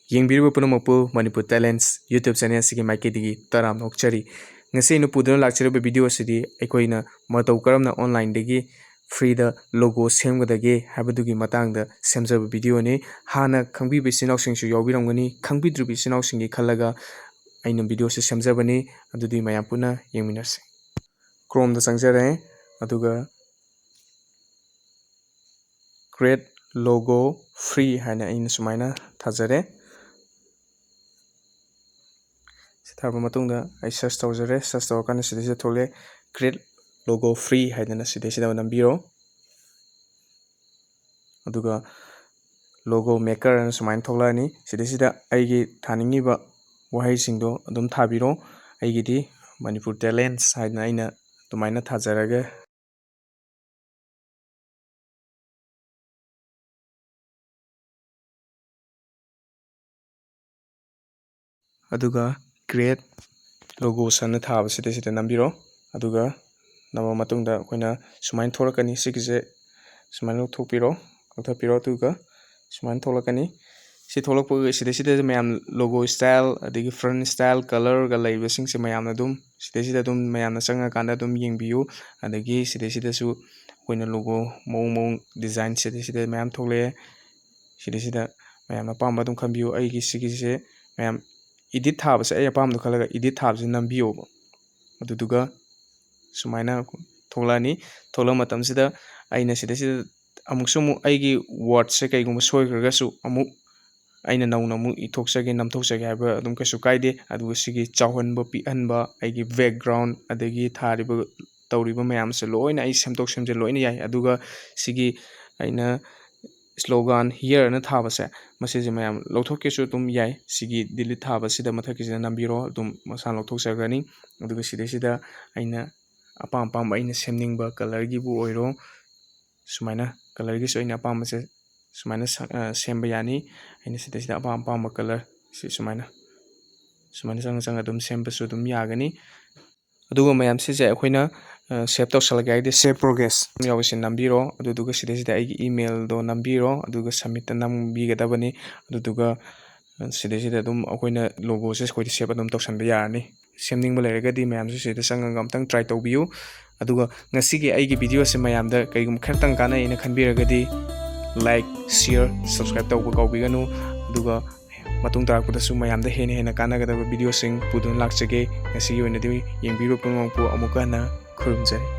Yengbiru punamopu Manipur Talents YouTube channel sigi maikedi taram nokchari. Ngasi inu puduna lakchariba video sidi aikoina matau karamna online degi free da logo semgadage habadugi matangda semjaba video ni hana khangbi bisinok singsu yawbiramgani khangbi drubi sinok singi khalaga aina video se semjabani adudi mayam puna yengminase. Chrome da changjare aduga create logo free hana aina sumaina thajare. Tharba matungda I search tawjare search tawkana sidisida thole create logo free haidana sidisida nambiro aduga logo maker ana sumain tholani sidisida aigi thaningiba wahai singdo adum thabiro aigidi Manipur Talents haidana aina tumaina thajaraga aduga create logo sana thaba sidisida nambiro aduga nama matungda koina sumain thorakani sigise sumain thopiro thapiro aduga sumain tholakani si tholakpo sidisida mayam logo style adigi front style color ga laiba singse mayam adum sidisida adum mayam na changa kanda adum yengbiu adigi sidisida su koina logo mong design sidisida mayam thole sidisida mayam apamba adum khambiu aigi sigise mayam edit thabase ay apam khalaga edit thabse nambiu aduduga sumaina tholani thola matamsida aina sidisida amuksum aigi word se kaigum soigragasu amuk aina nauna mu ithokchage namthokchage haba adum kasu kaide adu sigi chawhanba pihanba aigi background adagi thariba tawriba mayam se loina ai semtok semje loina yai aduga sigi aina slogan here na thabase message mayam lothokkesu tum yai sigi delete thabasida mathakisida nambiro tum masan lothokchagani aduga sidisida aina apam aina semningba color gi bu oiro sumaina color gi so aina apam se sumaina semba yani aina sidisida apam color si sumaina changa dum semba su dum yagani aduga mayam sije akoina save tawsalage aide save progress yawisi nambiro aduga sidisida aigi email do nambiro aduga submit nambigadabani aduga sidisida dum akoina logo se koidi save adum tawsanba yarani semningba leragadi mayam su sida changa amtang try tawbiu aduga ngasigi aigi video se mayam da kaigum khartang kana ina khanbiragadi like share subscribe tawba kawbiganu aduga matung tarakpadasu mayam da hena kanagadaba video sing pudun lakchage ngasigi oinadi yengbiru pungmangpu amukana khurumjari.